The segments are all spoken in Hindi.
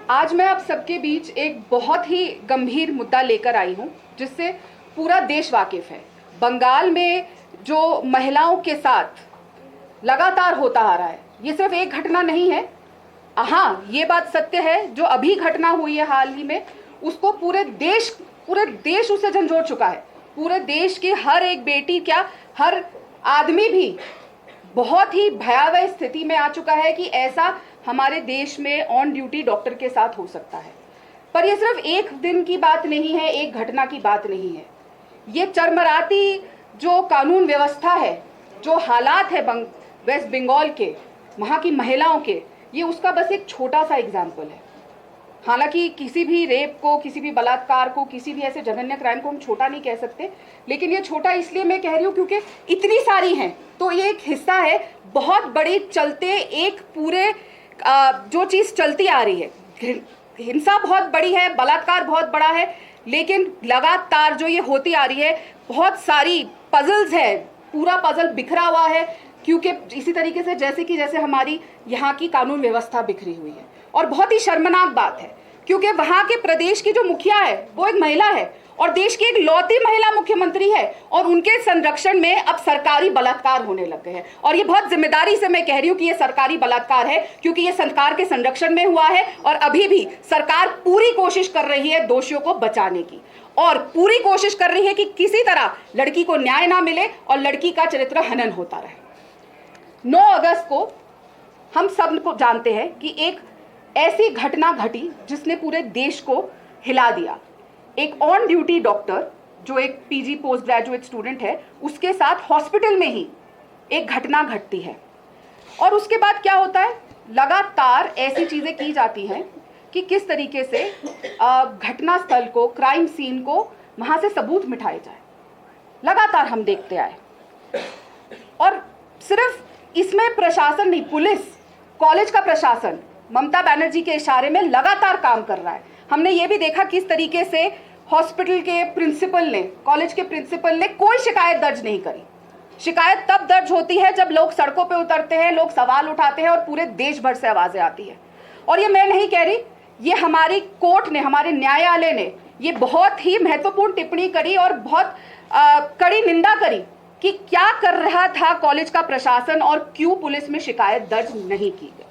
आज मैं आप सबके बीच एक बहुत ही गंभीर मुद्दा लेकर आई हूं, जिससे पूरा देश वाकिफ है। बंगाल में जो महिलाओं के साथ लगातार होता आ रहा है, ये सिर्फ एक घटना नहीं है। हाँ, ये बात सत्य है, जो अभी घटना हुई है हाल ही में, उसको पूरे देश उससे झंझोड़ चुका है। पूरे देश की हर एक बेटी, क्या हर आदमी भी बहुत ही भयावह स्थिति में आ चुका है कि ऐसा हमारे देश में ऑन ड्यूटी डॉक्टर के साथ हो सकता है। पर ये सिर्फ एक दिन की बात नहीं है, एक घटना की बात नहीं है। ये चरमराती जो कानून व्यवस्था है, जो हालात है वेस्ट बंगाल के, वहाँ की महिलाओं के, ये उसका बस एक छोटा सा एग्जाम्पल है। हालांकि किसी भी रेप को, किसी भी बलात्कार को, किसी भी ऐसे जघन्य क्राइम को हम छोटा नहीं कह सकते, लेकिन ये छोटा इसलिए मैं कह रही हूँ क्योंकि इतनी सारी हैं, तो ये एक हिस्सा है बहुत बड़ी चलते एक पूरे जो चीज़ चलती आ रही है। हिंसा बहुत बड़ी है, बलात्कार बहुत बड़ा है, लेकिन लगातार जो ये होती आ रही है, बहुत सारी पजल्स है, पूरा पजल बिखरा हुआ है, क्योंकि इसी तरीके से जैसे हमारी यहाँ की कानून व्यवस्था बिखरी हुई है। और बहुत ही शर्मनाक बात है, क्योंकि वहाँ के प्रदेश की जो मुखिया है वो एक महिला है और देश की एक लौती महिला मुख्यमंत्री है, और उनके संरक्षण में अब सरकारी बलात्कार होने लग गए हैं। और ये बहुत जिम्मेदारी से मैं कह रही हूँ कि ये सरकारी बलात्कार है, क्योंकि ये सरकार के संरक्षण में हुआ है और अभी भी सरकार पूरी कोशिश कर रही है दोषियों को बचाने की, और पूरी कोशिश कर रही है कि किसी तरह लड़की को न्याय ना मिले और लड़की का चरित्र हनन होता रहे। 9 अगस्त को हम सब को जानते हैं कि एक ऐसी घटना घटी जिसने पूरे देश को हिला दिया। एक ऑन ड्यूटी डॉक्टर जो एक पीजी पोस्ट ग्रेजुएट स्टूडेंट है, उसके साथ हॉस्पिटल में ही एक घटना घटती है। और उसके बाद क्या होता है, लगातार ऐसी चीज़ें की जाती हैं कि किस तरीके से घटना स्थल को, क्राइम सीन को, वहाँ से सबूत मिटाए जाए। लगातार हम देखते आए, और सिर्फ इसमें प्रशासन नहीं, पुलिस, कॉलेज का प्रशासन ममता बनर्जी के इशारे में लगातार काम कर रहा है। हमने ये भी देखा किस तरीके से हॉस्पिटल के प्रिंसिपल ने, कॉलेज के प्रिंसिपल ने कोई शिकायत दर्ज नहीं करी। शिकायत तब दर्ज होती है जब लोग सड़कों पे उतरते हैं, लोग सवाल उठाते हैं और पूरे देश भर से आवाज़ें आती है। और ये मैं नहीं कह रही, ये हमारी कोर्ट ने, हमारे न्यायालय ने ये बहुत ही महत्वपूर्ण टिप्पणी करी और बहुत कड़ी निंदा करी कि क्या कर रहा था कॉलेज का प्रशासन और क्यों पुलिस में शिकायत दर्ज नहीं की गई।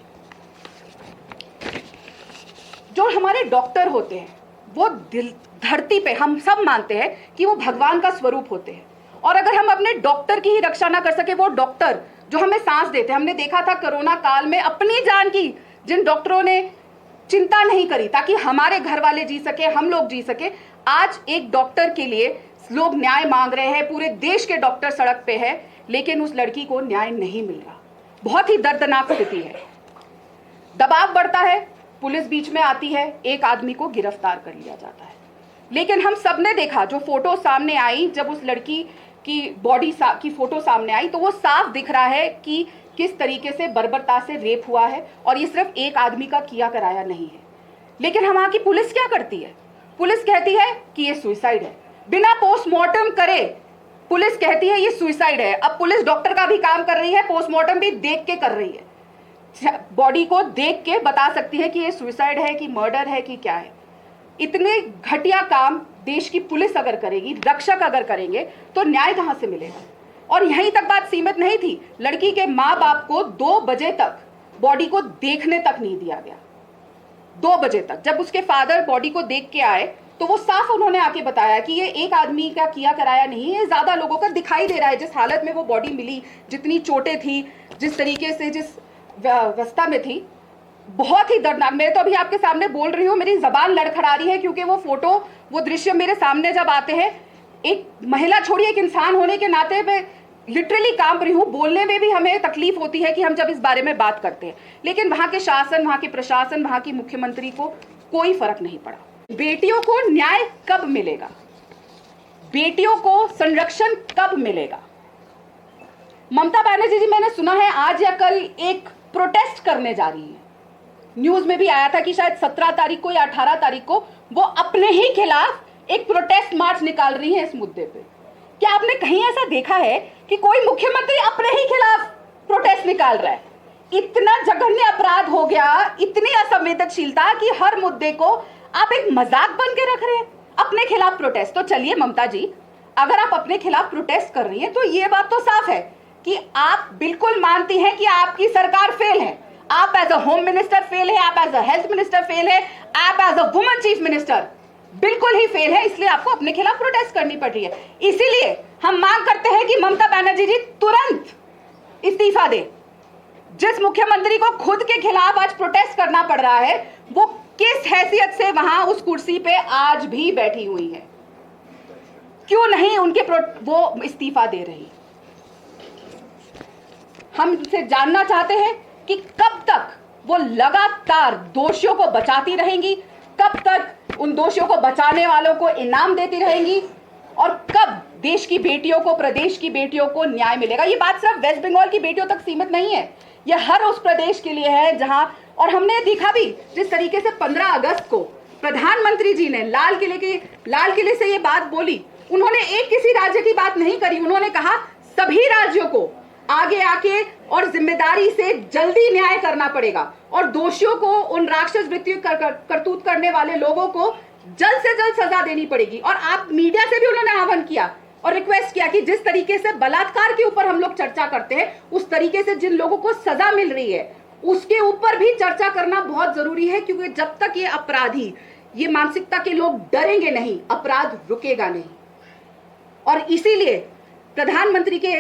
जो हमारे डॉक्टर होते हैं वो धरती पे हम सब मानते हैं कि वो भगवान का स्वरूप होते हैं, और अगर हम अपने डॉक्टर की ही रक्षा ना कर सके, वो डॉक्टर जो हमें सांस देते हैं, हमने देखा था कोरोना काल में अपनी जान की जिन डॉक्टरों ने चिंता नहीं करी ताकि हमारे घर वाले जी सके, हम लोग जी सके, आज एक डॉक्टर के लिए लोग न्याय मांग रहे हैं। पूरे देश के डॉक्टर सड़क पे है, लेकिन उस लड़की को न्याय नहीं मिल रहा। बहुत ही दर्दनाक स्थिति है। दबाव बढ़ता है, पुलिस बीच में आती है, एक आदमी को गिरफ्तार कर लिया जाता है। लेकिन हम सब ने देखा, जो फोटो सामने आई, जब उस लड़की की बॉडी की फोटो सामने आई, तो वो साफ दिख रहा है कि किस तरीके से बर्बरता से रेप हुआ है, और ये सिर्फ एक आदमी का किया कराया नहीं है। लेकिन वहाँ की पुलिस क्या करती है? पुलिस कहती है कि ये सुसाइड है, बिना पोस्टमार्टम करे पुलिस कहती है ये सुसाइड है। अब पुलिस डॉक्टर का भी काम कर रही है, पोस्टमार्टम भी देख के कर रही है, बॉडी को देख के बता सकती है कि ये सुसाइड है कि मर्डर है कि क्या है। इतने घटिया काम देश की पुलिस अगर करेगी, रक्षक अगर करेंगे, तो न्याय कहां से मिलेगा? और यहीं तक बात सीमित नहीं थी, लड़की के माँ बाप को 2 बजे तक बॉडी को देखने तक नहीं दिया गया। 2 बजे तक जब उसके फादर बॉडी को देख के आए, तो वो साफ उन्होंने आके बताया कि ये एक आदमी का किया कराया नहीं है, ज्यादा लोगों का दिखाई दे रहा है। जिस हालत में वो बॉडी मिली, जितनी चोटें थी, जिस तरीके से, जिस व्यवस्था में थी, बहुत ही दर्दनाक। मैं तो अभी आपके सामने बोल रही हूँ, मेरी जबान लड़खड़ा रही है, क्योंकि वो फोटो, वो दृश्य मेरे सामने जब आते हैं, एक महिला छोड़िए, एक इंसान होने के नाते मैं लिटरली कांप रही हूँ। बोलने में भी हमें तकलीफ होती है कि हम जब इस बारे में बात करते हैं, लेकिन वहाँ के शासन, वहाँ के प्रशासन, वहाँ की मुख्यमंत्री को कोई फर्क नहीं पड़ा। बेटियों को न्याय कब मिलेगा? बेटियों को संरक्षण कब मिलेगा? ममता बनर्जी जी, मैंने सुना है आज या कल एक प्रोटेस्ट करने जा रही है। न्यूज में भी आया था कि शायद 17 तारीख को या 18 तारीख को वो अपने ही खिलाफ एक प्रोटेस्ट मार्च निकाल रही है इस मुद्दे पे। क्या आपने कहीं ऐसा देखा है कि कोई मुख्यमंत्री अपने ही खिलाफ प्रोटेस्ट निकाल रहा है? इतना जघन्य अपराध हो गया, इतनी असंवेदनशीलता कि हर मुद्दे को आप एक मजाक बन के रख रहे हैं। अपने खिलाफ प्रोटेस्ट, तो चलिए ममता जी, अगर आप अपने खिलाफ प्रोटेस्ट कर रही हैं तो ये बात तो साफ है कि आप बिल्कुल मानती हैं कि आपकी सरकार फेल है। आप as a home minister fail है, आप as a health minister fail है, आप as a woman chief minister बिल्कुल ही फेल है, इसलिए आपको अपने खिलाफ प्रोटेस्ट करनी पड़ रही है। इसीलिए हम मांग करते हैं कि ममता बनर्जी जी तुरंत इस्तीफा दे। जिस मुख्यमंत्री को खुद के खिलाफ आज प्रोटेस्ट करना पड़ रहा है, वो किस हैसियत से वहां उस कुर्सी पे आज भी बैठी हुई है? क्यों नहीं वो इस्तीफा दे रही? हम उनसे जानना चाहते हैं कि कब तक वो लगातार दोषियों को बचाती रहेंगी, कब तक उन दोषियों को बचाने वालों को इनाम देती रहेंगी, और कब देश की बेटियों को, प्रदेश की बेटियों को न्याय मिलेगा। ये बात सिर्फ वेस्ट बंगाल की बेटियों तक सीमित नहीं है, यह हर उस प्रदेश के लिए है जहां, और हमने देखा भी जिस तरीके से 15 अगस्त को प्रधानमंत्री जी ने लाल किले से ये बात बोली, उन्होंने एक किसी राज्य की बात नहीं करी, उन्होंने कहा सभी राज्यों को आगे आके और जिम्मेदारी से जल्दी न्याय करना पड़ेगा, और दोषियों को, उन राक्षस वृत्ति करतूत करने वाले लोगों को जल्द से जल्द सजा देनी पड़ेगी। और आप मीडिया से भी उन्होंने आह्वान किया और रिक्वेस्ट किया कि जिस तरीके से बलात्कार के ऊपर हम लोग चर्चा करते हैं, उस तरीके से जिन लोगों को सजा मिल रही है उसके ऊपर भी चर्चा करना बहुत जरूरी है, क्योंकि जब तक ये अपराधी, ये मानसिकता के लोग डरेंगे नहीं, अपराध रुकेगा नहीं। और इसीलिए प्रधानमंत्री के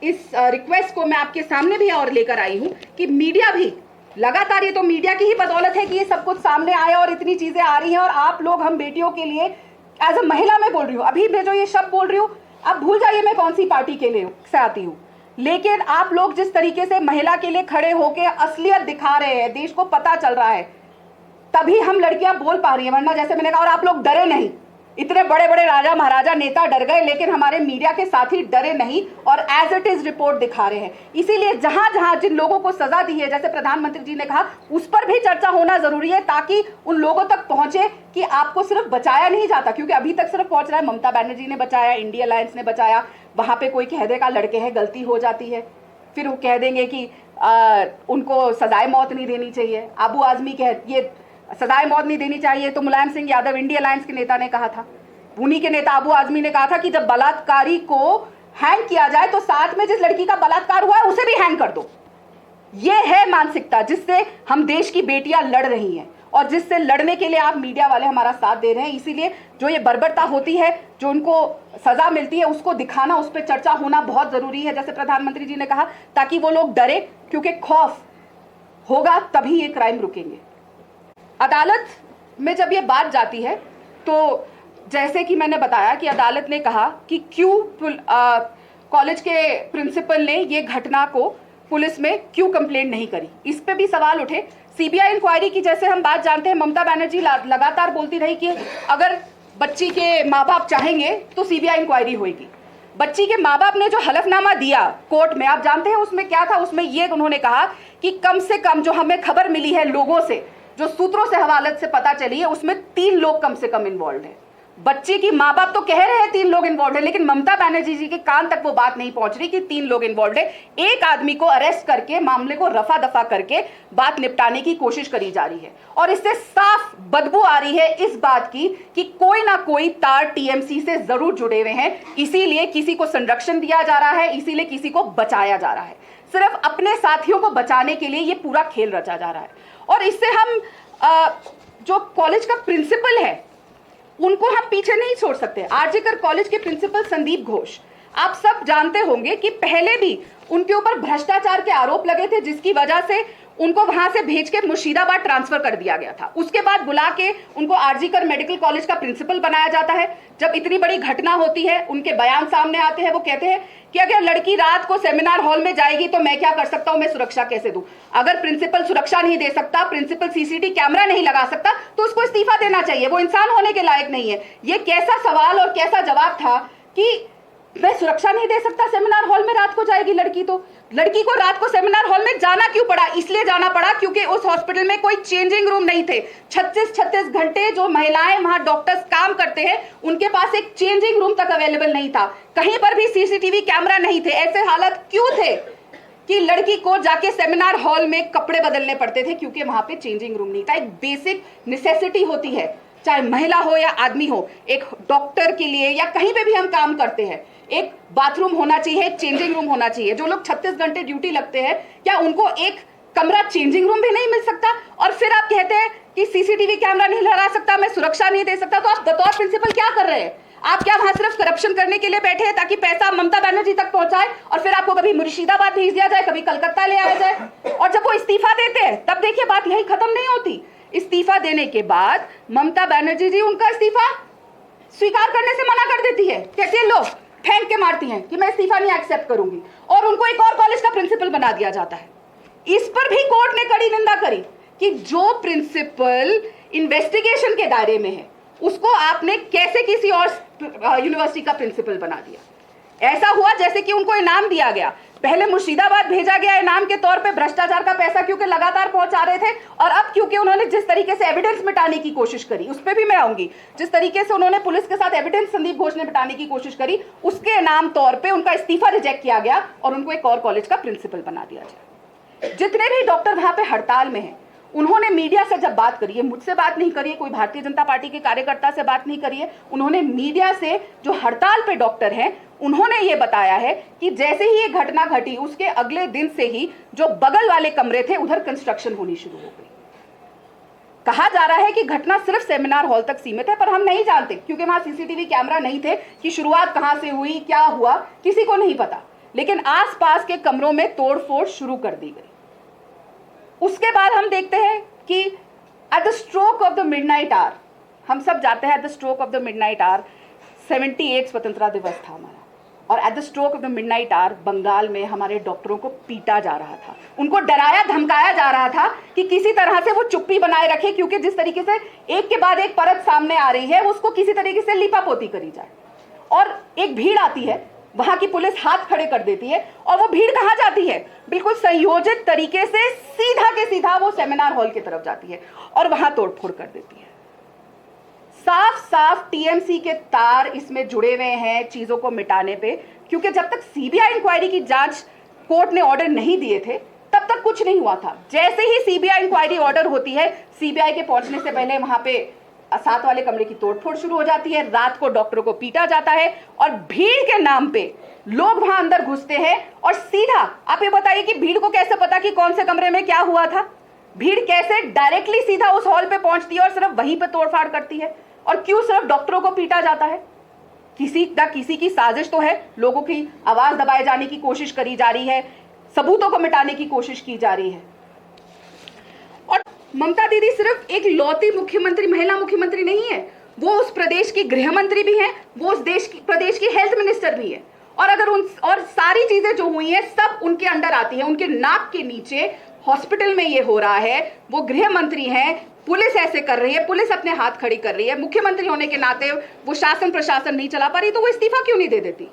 इस रिक्वेस्ट को मैं आपके सामने भी और लेकर आई हूं कि मीडिया भी लगातार, ये तो मीडिया की ही बदौलत है कि ये सब कुछ सामने आया और इतनी चीजें आ रही हैं, और आप लोग, हम बेटियों के लिए, एज अ महिला मैं बोल रही हूँ, अभी मैं जो ये शब्द बोल रही हूँ, आप भूल जाइए मैं कौन सी पार्टी के लिए से आती हूँ, लेकिन आप लोग जिस तरीके से महिला के लिए खड़े होकर असलियत दिखा रहे हैं, देश को पता चल रहा है, तभी हम लड़कियां बोल पा रही हैं। वरना जैसे मैंने कहा, और आप लोग डरे नहीं, इतने बड़े बड़े राजा महाराजा नेता डर गए, लेकिन हमारे मीडिया के साथी डरे नहीं और एज इट इज रिपोर्ट दिखा रहे हैं। इसीलिए जहां जहां जिन लोगों को सजा दी है, जैसे प्रधानमंत्री जी ने कहा, उस पर भी चर्चा होना जरूरी है, ताकि उन लोगों तक पहुंचे कि आपको सिर्फ बचाया नहीं जाता, क्योंकि अभी तक सिर्फ पहुंच रहा है ममता बनर्जी ने बचाया, इंडिया अलायंस ने बचाया, वहां पे कोई कह देगा लड़के हैं, गलती हो जाती है, फिर वो कह देंगे कि उनको सजाए मौत नहीं देनी चाहिए। अबू आजमी ये सजाए मौत नहीं देनी चाहिए तो मुलायम सिंह यादव इंडिया अलायंस के नेता ने कहा था, उन्हीं के नेता अबू आजमी ने कहा था कि जब बलात्कारी को हैंग किया जाए तो साथ में जिस लड़की का बलात्कार हुआ है उसे भी हैंग कर दो। ये है मानसिकता जिससे हम देश की बेटियां लड़ रही हैं, और जिससे लड़ने के लिए आप मीडिया वाले हमारा साथ दे रहे हैं। इसीलिए जो ये बर्बरता होती है, जो उनको सजा मिलती है, उसको दिखाना, उस पर चर्चा होना बहुत जरूरी है, जैसे प्रधानमंत्री जी ने कहा, ताकि वो लोग डरे, क्योंकि खौफ होगा तभी ये क्राइम रुकेंगे। अदालत में जब ये बात जाती है तो जैसे कि मैंने बताया कि अदालत ने कहा कि क्यों कॉलेज के प्रिंसिपल ने ये घटना को पुलिस में क्यों कंप्लेंट नहीं करी, इस पे भी सवाल उठे। सीबीआई इंक्वायरी की जैसे हम बात जानते हैं, ममता बनर्जी लगातार बोलती रही कि अगर बच्ची के माँ बाप चाहेंगे तो सीबीआई इंक्वायरी होगी। बच्ची के माँ बाप ने जो हलफनामा दिया कोर्ट में, आप जानते हैं उसमें क्या था? उसमें ये उन्होंने कहा कि कम से कम जो हमें खबर मिली है लोगों से, जो सूत्रों से, हवालत से पता चली है, उसमें 3 लोग कम से कम इन्वॉल्व है। बच्चे की माँ बाप तो कह रहे हैं 3 लोग इन्वॉल्व है, लेकिन ममता बनर्जी जी के कान तक वो बात नहीं पहुंच रही कि 3 लोग इन्वॉल्व है। एक आदमी को अरेस्ट करके, मामले को रफा दफा करके बात निपटाने की कोशिश करी जा रही है, और इससे साफ बदबू आ रही है इस बात की कि कोई ना कोई तार टीएमसी से जरूर जुड़े हुए हैं। इसीलिए किसी को संरक्षण दिया जा रहा है, इसीलिए किसी को बचाया जा रहा है, सिर्फ अपने साथियों को बचाने के लिए ये पूरा खेल रचा जा रहा है। और इससे हम जो कॉलेज का प्रिंसिपल है उनको हम पीछे नहीं छोड़ सकते। आरजीकर कॉलेज के प्रिंसिपल संदीप घोष, आप सब जानते होंगे कि पहले भी उनके ऊपर भ्रष्टाचार के आरोप लगे थे, जिसकी वजह से उनको वहां से भेज के मुर्शिदाबाद ट्रांसफर कर दिया गया था। उसके बाद बुला के उनको आरजीकर मेडिकल कॉलेज का प्रिंसिपल बनाया जाता है। जब इतनी बड़ी घटना होती है, उनके बयान सामने आते हैं, वो कहते हैं कि अगर लड़की रात को सेमिनार हॉल में जाएगी तो मैं क्या कर सकता हूं, मैं सुरक्षा कैसे दूं? अगर प्रिंसिपल सुरक्षा नहीं दे सकता, प्रिंसिपल सीसीटीवी कैमरा नहीं लगा सकता, तो उसको इस्तीफा देना चाहिए, वो इंसान होने के लायक नहीं है। ये कैसा सवाल और कैसा जवाब था कि मैं सुरक्षा नहीं दे सकता, सेमिनार हॉल में रात को जाएगी लड़की, तो लड़की को रात को सेमिनार हॉल में जाना क्यों पड़ा? इसलिए जाना पड़ा क्योंकि उस हॉस्पिटल में कोई चेंजिंग रूम नहीं थे। 36 घंटे जो महिलाएं वहां डॉक्टर्स काम करते हैं, उनके पास एक चेंजिंग रूम तक अवेलेबल नहीं था, कहीं पर भी सीसीटीवी कैमरा नहीं थे। ऐसे हालात क्यों थे? कि लड़की को जाके सेमिनार हॉल में कपड़े बदलने पड़ते थे क्योंकि वहां पे चेंजिंग रूम नहीं था। एक बेसिक नेसेसिटी होती है, चाहे महिला हो या आदमी हो, एक डॉक्टर के लिए या कहीं पे भी हम काम करते हैं, एक बाथरूम होना चाहिए, एक चेंजिंग रूम होना चाहिए। जो लोग 36 घंटे ड्यूटी लगते हैं, क्या उनको एक कमरा चेंजिंग रूम भी नहीं मिल सकता? और फिर आप कहते हैं कि सीसीटीवी कैमरा नहीं लगा सकता, मैं सुरक्षा नहीं दे सकता। तो आप बतौर प्रिंसिपल क्या कर रहे हैं? आप क्या वहां सिर्फ करप्शन करने के लिए बैठे हैं ताकि पैसा ममता बनर्जी तक पहुंचाए और फिर आपको कभी मुर्शिदाबाद भेज दिया जाए, कभी कलकत्ता ले आया जाए? और जब वो इस्तीफा देते हैं तब देखिए बात यही खत्म नहीं होती। इस्तीफा देने के बाद ममता बनर्जी जी उनका इस्तीफा स्वीकार करने से मना कर देती है, कहती है लो, फेंक के मारती हैं कि मैं इस्तीफा नहीं एक्सेप्ट करूंगी, और उनको एक और कॉलेज का प्रिंसिपल बना दिया जाता है। इस पर भी कोर्ट ने कड़ी निंदा करी कि जो प्रिंसिपल इन्वेस्टिगेशन के दायरे में है उसको आपने कैसे किसी और यूनिवर्सिटी का प्रिंसिपल बना दिया। ऐसा हुआ जैसे कि उनको इनाम दिया गया। पहले मुर्शिदाबाद भेजा गया इनाम के तौर पे भ्रष्टाचार का पैसा क्योंकि लगातार पहुंचा रहे थे, और अब क्योंकि उन्होंने जिस तरीके से एविडेंस मिटाने की कोशिश करी, उस पर भी मैं आऊंगी, जिस तरीके से उन्होंने पुलिस के साथ एविडेंस संदीप घोष ने मिटाने की कोशिश करी, उसके इनाम तौर पर उनका इस्तीफा रिजेक्ट किया गया और उनको एक और कॉलेज का प्रिंसिपल बना दिया जाए। जितने भी डॉक्टर वहां पे हड़ताल में हैं, उन्होंने मीडिया से जब बात करी है, मुझसे बात नहीं करी है, कोई भारतीय जनता पार्टी के कार्यकर्ता से बात नहीं करी है, उन्होंने मीडिया से जो हड़ताल पे डॉक्टर हैं उन्होंने ये बताया है कि जैसे ही ये घटना घटी उसके अगले दिन से ही जो बगल वाले कमरे थे उधर कंस्ट्रक्शन होनी शुरू हो गई। कहा जा रहा है कि घटना सिर्फ सेमिनार हॉल तक सीमित है, पर हम नहीं जानते क्योंकि वहां सीसीटीवी कैमरा नहीं थे कि शुरुआत कहां से हुई, क्या हुआ, किसी को नहीं पता। लेकिन आसपास के कमरों में तोड़फोड़ शुरू कर दी गई। उसके बाद हम देखते हैं कि at the stroke of the midnight hour, हम सब जाते हैं at the stroke of the midnight hour 78 स्वतंत्रता दिवस था हमारा, और at the stroke of the midnight hour Bengal में हमारे डॉक्टरों को पीटा जा रहा था, उनको डराया धमकाया जा रहा था कि किसी तरह से वो चुप्पी बनाए रखे, क्योंकि जिस तरीके से एक के बाद एक परत सामने आ रही है उसको किसी तरीके से लिपापोती करी जाए। और एक भीड़ आती है, वहां की पुलिस हाथ खड़े कर देती है, और वो भीड़ कहां जाती है? बिल्कुल संयोजित तरीके से सीधा के सीधा वो सेमिनार हॉल की तरफ जाती है और वहां तोड़फोड़ कर देती है। साफ साफ टीएमसी के तार इसमें जुड़े हुए हैं चीजों को मिटाने पे, क्योंकि जब तक सीबीआई इंक्वायरी की जांच कोर्ट ने ऑर्डर नहीं दिए थे तब तक कुछ नहीं हुआ था। जैसे ही सीबीआई इंक्वायरी ऑर्डर होती है, सीबीआई के पहुंचने से पहले वहां पे 7 वाले कमरे की तोड़फोड़ शुरू हो जाती है, रात को डॉक्टरों को पीटा जाता है, और भीड़ के नाम पे लोग वहां अंदर घुसते हैं। और सीधा आप ये बताइए कि भीड़ को कैसे पता कि कौन से कमरे में क्या हुआ था? भीड़ कैसे डायरेक्टली सीधा उस हॉल पे पहुंचती है और सिर्फ वहीं पे तोड़फाड़ करती है? और क्यों सिर्फ डॉक्टरों को पीटा जाता है? किसी की साजिश तो है, लोगों की आवाज दबाए जाने की कोशिश करी जा रही है, सबूतों को मिटाने की कोशिश की जा रही है। और ममता दीदी सिर्फ एक लौती मुख्यमंत्री, महिला मुख्यमंत्री नहीं है, वो उस प्रदेश की गृह मंत्री भी हैं, वो उस प्रदेश की हेल्थ मिनिस्टर भी है। और अगर और सारी चीजें जो हुई हैं सब उनके अंडर आती हैं, उनके नाक के नीचे हॉस्पिटल में ये हो रहा है, वो गृह मंत्री हैं, पुलिस ऐसे कर रही है, पुलिस अपने हाथ खड़ी कर रही है, मुख्यमंत्री होने के नाते वो शासन प्रशासन नहीं चला पा रही, तो वो इस्तीफा क्यों नहीं दे देती?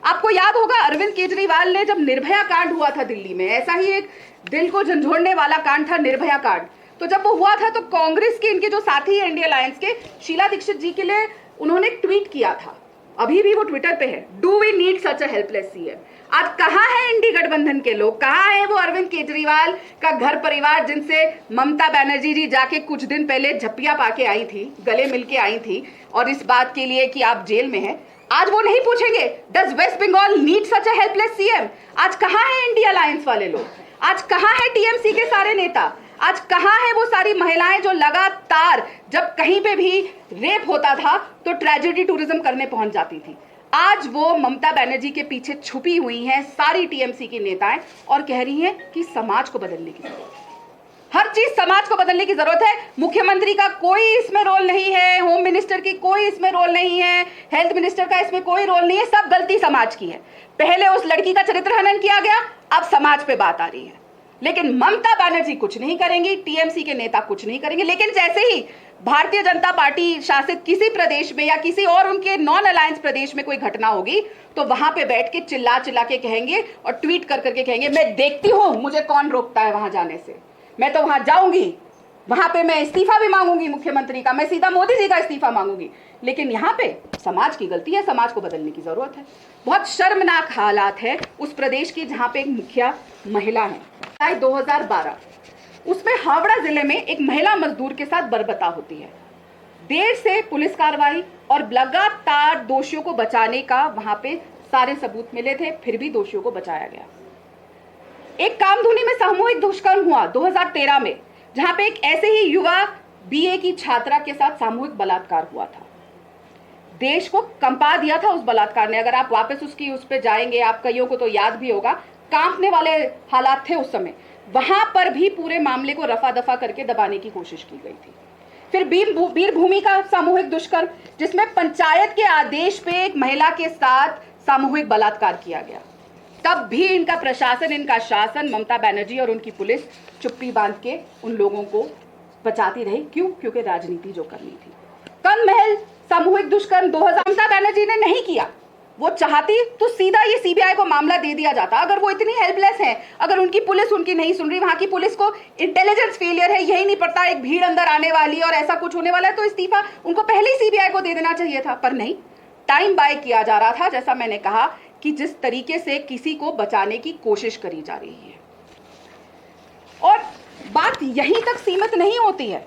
आपको याद होगा अरविंद केजरीवाल ने जब निर्भया कांड हुआ था दिल्ली में, ऐसा ही एक दिल को झंझोड़ने वाला कांड था निर्भया कांड, तो जब वो हुआ था तो कांग्रेस के इनके जो साथी है इंडिया अलायंस के, शीला दीक्षित जी के लिए उन्होंने ट्वीट किया था, अभी भी वो ट्विटर पे है, do we need such a helpless CM. आज कहां है इंडी गठबंधन के लोग, कहां है वो अरविंद केजरीवाल का घर परिवार जिनसे ममता बनर्जी जी जाके कुछ दिन पहले झप्पिया पाके आई थी, गले मिलके आई थी, और इस बात के लिए कि आप जेल में हैं? आज वो नहीं पूछेंगे does West Bengal need such a helpless CM? आज कहां है इंडिया अलायंस वाले लोग? आज कहां है टीएमसी के सारे नेता? आज कहां है वो सारी महिलाएं जो लगातार जब कहीं पे भी रेप होता था तो ट्रेजेडी टूरिज्म करने पहुंच जाती थी? आज वो ममता बनर्जी के पीछे छुपी हुई हैं सारी टीएमसी की नेताएं और कह रही हैं कि समाज को बदलने की जरूरत है, हर चीज समाज को बदलने की जरूरत है। मुख्यमंत्री का कोई इसमें रोल नहीं है, होम मिनिस्टर की कोई इसमें रोल नहीं है, हेल्थ मिनिस्टर का इसमें कोई रोल नहीं है, सब गलती समाज की है। पहले उस लड़की का चरित्र हनन किया गया, अब समाज पे बात आ रही है, लेकिन ममता बनर्जी कुछ नहीं करेंगी, टीएमसी के नेता कुछ नहीं करेंगे। लेकिन जैसे ही भारतीय जनता पार्टी शासित किसी प्रदेश में या किसी और उनके नॉन अलायंस प्रदेश में कोई घटना होगी तो वहां पे बैठ के चिल्ला चिल्ला के कहेंगे और ट्वीट कर करके कहेंगे मैं देखती हूं मुझे कौन रोकता है वहां जाने से, मैं तो वहां जाऊंगी, वहां पे मैं इस्तीफा भी मांगूंगी मुख्यमंत्री का, मैं सीधा मोदी जी का इस्तीफा मांगूंगी। लेकिन यहाँ पे समाज की गलती है, समाज को बदलने की जरूरत है। बहुत शर्मनाक हालात है उस प्रदेश की जहां पे एक मुखिया महिला है। 2012 उसमें हावड़ा जिले में एक महिला मजदूर के साथ बर्बरता होती है। देर से पुलिस कार्रवाई और लगातार दोषियों को बचाने का वहां पे सारे सबूत मिले थे, फिर भी दोषियों को बचाया गया। एक कामधुनी में सामूहिक दुष्कर्म हुआ 2013 में, जहां पे एक ऐसे ही युवा बीए की छात्रा के साथ सामूहिक बलात्कार हुआ था। देश को कंपा दिया था उस बलात्कार ने। अगर आप वापस उस पे जाएंगे, आप कईयों को तो याद भी होगा, कांपने वाले हालात थे उस समय। वहां पर भी पूरे मामले को रफा दफा करके दबाने की कोशिश की गई थी। फिर वीरभूमि का सामूहिक दुष्कर्म, जिसमें पंचायत के आदेश पे एक महिला के साथ सामूहिक बलात्कार किया गया। तब भी इनका प्रशासन, इनका शासन, ममता बनर्जी और उनकी पुलिस चुप्पी बांध के उन लोगों को बचाती रही। क्यों? क्योंकि राजनीति जो करनी थी। कंदमहल सामूहिक दुष्कर्म 2000 ममता बनर्जी ने नहीं किया। वो चाहती तो सीधा ये सीबीआई को मामला दे दिया जाता। अगर वो इतनी हेल्पलेस है, अगर उनकी पुलिस उनकी नहीं सुन रही, वहां की पुलिस को इंटेलिजेंस फेलियर है, यही नहीं पड़ता एक भीड़ अंदर आने वाली है और ऐसा कुछ होने वाला है, तो इस्तीफा उनको पहले ही सीबीआई को दे देना चाहिए था। पर नहीं, टाइम बाय किया जा रहा था। जैसा मैंने कहा कि जिस तरीके से किसी को बचाने की कोशिश करी जा रही है। और बात यहीं तक सीमित नहीं होती है।